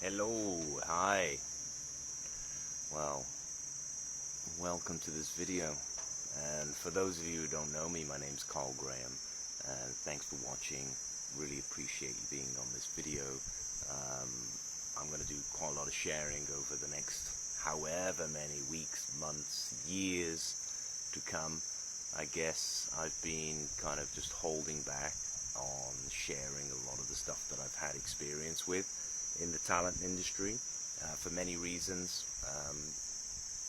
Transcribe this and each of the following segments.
Hello, hi. Well, welcome to this video. And for those of you who don't know me, my name's Carl Graham, and thanks for watching. Really appreciate you being on this video. I'm going to do quite a lot of sharing over the next however many weeks, months, years to come. I guess I've been kind of just holding back on sharing a lot of the stuff that I've had experience with in the talent industry for many reasons.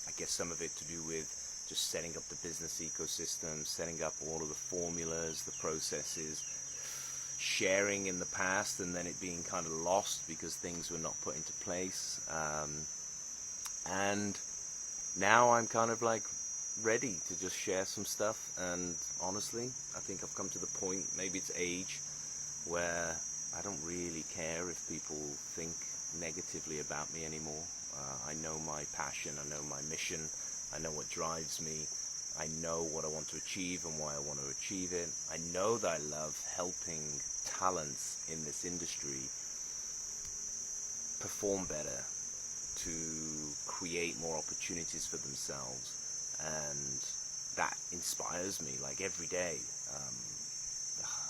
I guess some of it to do with just setting up the business ecosystem, setting up all of the formulas, the processes, sharing in the past and then it being kind of lost because things were not put into place. And now I'm kind of like ready to just share some stuff, and honestly I think I've come to the point, maybe it's age, where I don't really care if people think negatively about me anymore. I know my passion, I know my mission, I know what drives me, I know what I want to achieve and why I want to achieve it. I know that I love helping talents in this industry perform better, to create more opportunities for themselves, and that inspires me like every day.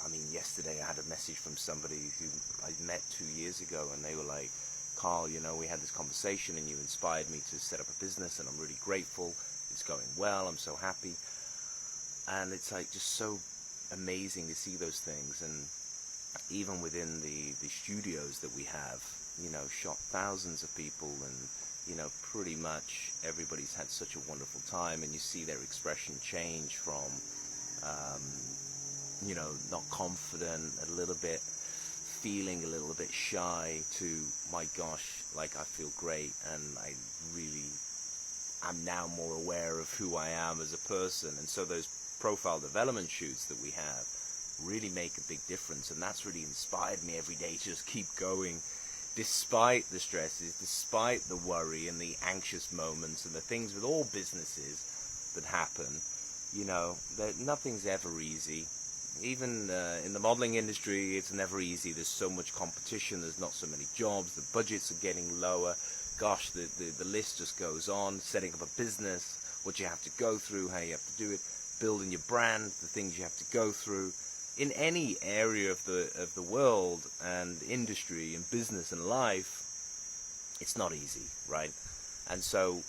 I mean, yesterday I had a message from somebody who I met 2 years ago, and they were like, Carl, you know, we had this conversation and you inspired me to set up a business, and I'm really grateful. It's going well, I'm so happy. And it's like just so amazing to see those things. And even within the studios that we have, you know, shot thousands of people, and you know, pretty much everybody's had such a wonderful time, and you see their expression change from you know, not confident, a little bit feeling a little bit shy, to my gosh, like I feel great, and I really am now more aware of who I am as a person. And so those profile development shoots that we have really make a big difference, and that's really inspired me every day to just keep going despite the stresses, despite the worry and the anxious moments and the things with all businesses that happen. You know, that nothing's ever easy. Even in the modeling industry, it's never easy. There's so much competition, there's not so many jobs, the budgets are getting lower. Gosh, the list just goes on. Setting up a business, what you have to go through, how you have to do it, building your brand, the things you have to go through. In any area of the world and industry and business and life, it's not easy, right? And so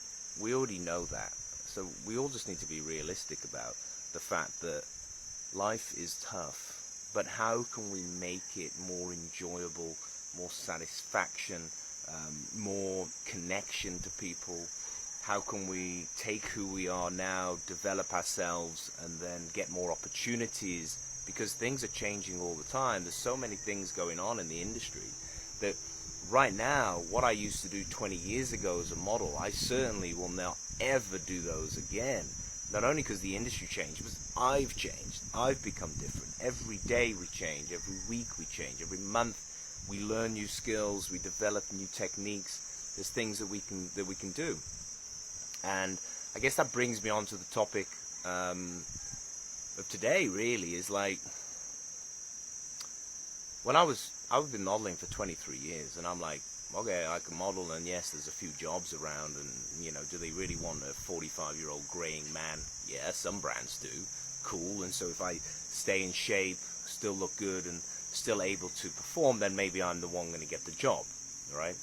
we already know that. So we all just need to be realistic about the fact that life is tough, but how can we make it more enjoyable, more satisfaction, more connection to people? How can we take who we are now, develop ourselves, and then get more opportunities? Because things are changing all the time. There's so many things going on in the industry that right now, what I used to do 20 years ago as a model, I certainly will not ever do those again. Not only because the industry changed, but I've changed. I've become different. Every day we change. Every week we change. Every month we learn new skills. We develop new techniques. There's things that we can do. And I guess that brings me on to the topic of today. Really, is like, when I've been modeling for 23 years, and I'm like, okay, I can model, and yes, there's a few jobs around, and you know, do they really want a 45-year-old graying man? Yeah, some brands do. Cool. And so if I stay in shape, still look good, and still able to perform, then maybe I'm the one going to get the job, right?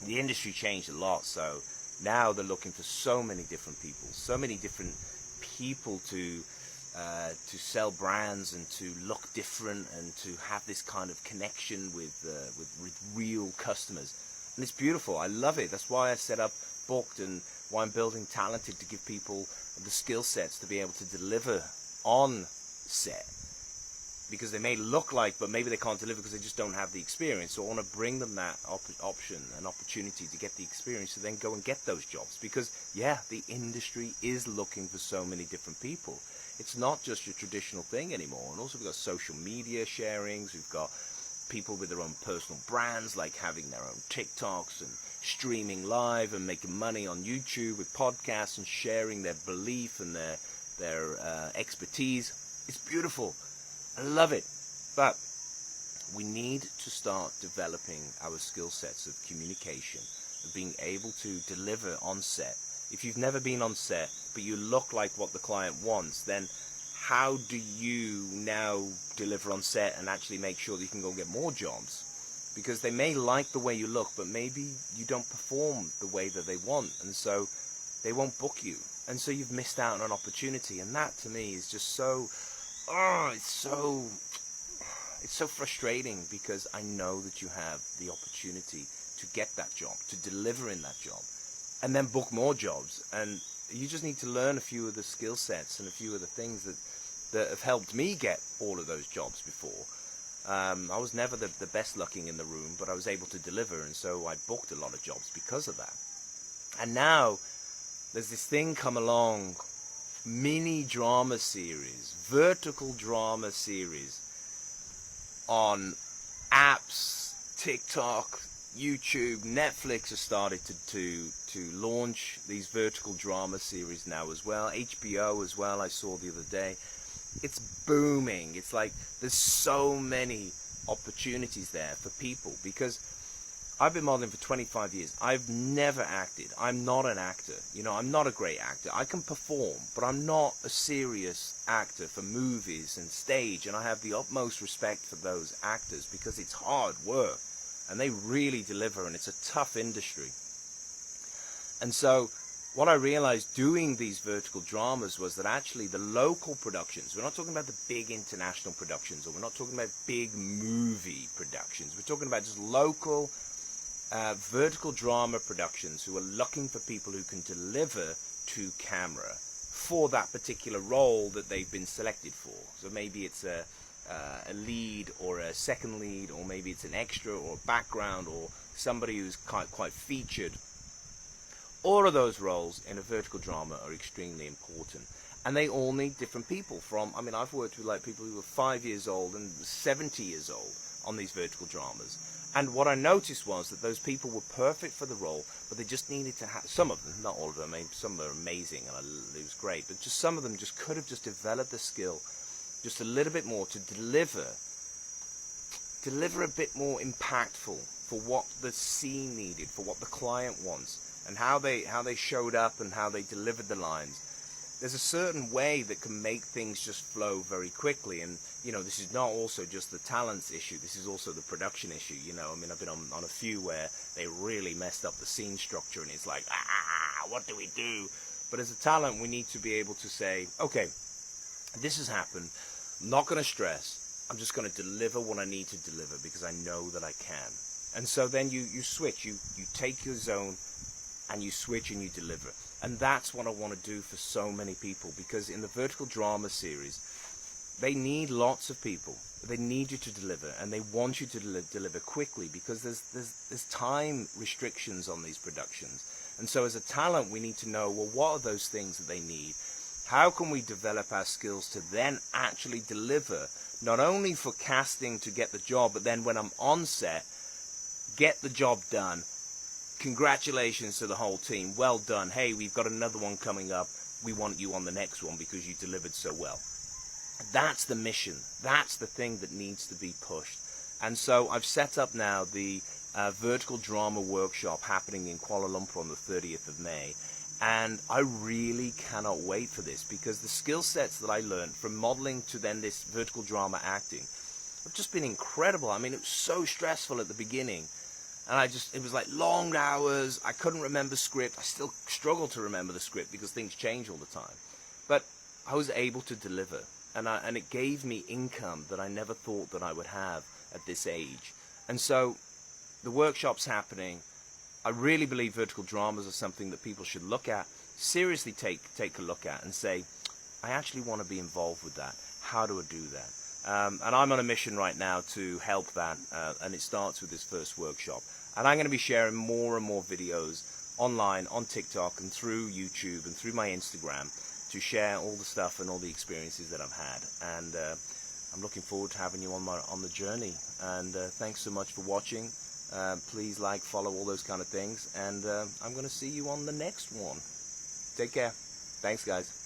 The industry changed a lot, so now they're looking for so many different people to sell brands and to look different and to have this kind of connection with real customers. And it's beautiful. I love it. That's why I set up Booked, and why I'm building Talented, to give people the skill sets to be able to deliver on set. Because they may look like, but maybe they can't deliver because they just don't have the experience. So I want to bring them that option, an opportunity to get the experience to then go and get those jobs. Because, yeah, the industry is looking for so many different people. It's not just your traditional thing anymore. And also we've got social media sharings. We've got people with their own personal brands, like having their own TikToks and streaming live and making money on YouTube with podcasts and sharing their belief and their expertise. It's beautiful. I love it. But we need to start developing our skill sets of communication, of being able to deliver on set. If you've never been on set, but you look like what the client wants, then how do you now deliver on set and actually make sure that you can go get more jobs? Because they may like the way you look, but maybe you don't perform the way that they want, and so they won't book you. And so you've missed out on an opportunity, and that to me is just so, it's so frustrating, because I know that you have the opportunity to get that job, to deliver in that job, and then book more jobs. And you just need to learn a few of the skill sets and a few of the things that have helped me get all of those jobs before. I was never the best looking in the room, but I was able to deliver, and so I booked a lot of jobs because of that. And now there's this thing come along, mini drama series, vertical drama series on apps, TikTok, YouTube, Netflix has started to launch these vertical drama series now as well. HBO as well, I saw the other day. It's booming. It's like there's so many opportunities there for people, because I've been modeling for 25 years. I've never acted. I'm not an actor. I'm not a great actor. I can perform, but I'm not a serious actor for movies and stage, and I have the utmost respect for those actors, because it's hard work and they really deliver, and it's a tough industry. And so what I realized doing these vertical dramas was that actually the local productions, we're not talking about the big international productions, or we're not talking about big movie productions, we're talking about just local vertical drama productions who are looking for people who can deliver to camera for that particular role that they've been selected for. So maybe it's a lead or a second lead, or maybe it's an extra or a background, or somebody who's quite featured. All of those roles in a vertical drama are extremely important, and they all need different people. I've worked with people who were 5 years old and 70 years old on these vertical dramas. And what I noticed was that those people were perfect for the role, but they just needed to have, some of them, not all of them, some are amazing and it was great, but just some of them just could have just developed the skill just a little bit more to deliver a bit more impactful for what the scene needed, for what the client wants, and how they showed up and how they delivered the lines. There's a certain way that can make things just flow very quickly, and this is not also just the talents issue, this is also the production issue. I've been on a few where they really messed up the scene structure, and it's like, what do we do? But as a talent, we need to be able to say, okay, this has happened, I'm not going to stress, I'm just going to deliver what I need to deliver, because I know that I can. And so then you switch, you take your zone and you switch and you deliver. And that's what I want to do for so many people, because in the vertical drama series, they need lots of people. They need you to deliver, and they want you to deliver quickly, because there's time restrictions on these productions. And so as a talent, we need to know, well, what are those things that they need? How can we develop our skills to then actually deliver, not only for casting to get the job, but then when I'm on set, get the job done. Congratulations to the whole team. Well done. Hey, we've got another one coming up. We want you on the next one because you delivered so well. That's the mission. That's the thing that needs to be pushed. And so I've set up now the vertical drama workshop happening in Kuala Lumpur on the 30th of May. And I really cannot wait for this, because the skill sets that I learned from modeling to then this vertical drama acting have just been incredible. It was so stressful at the beginning. And it was like long hours. I couldn't remember script. I still struggle to remember the script because things change all the time. But I was able to deliver, and it gave me income that I never thought that I would have at this age. And so the workshop's happening. I really believe vertical dramas are something that people should look at, seriously take a look at, and say, I actually want to be involved with that. How do I do that? And I'm on a mission right now to help that, and it starts with this first workshop. And I'm going to be sharing more and more videos online, on TikTok, and through YouTube, and through my Instagram, to share all the stuff and all the experiences that I've had. And I'm looking forward to having you on the journey. And thanks so much for watching. Please like, follow, all those kind of things. And I'm going to see you on the next one. Take care. Thanks, guys.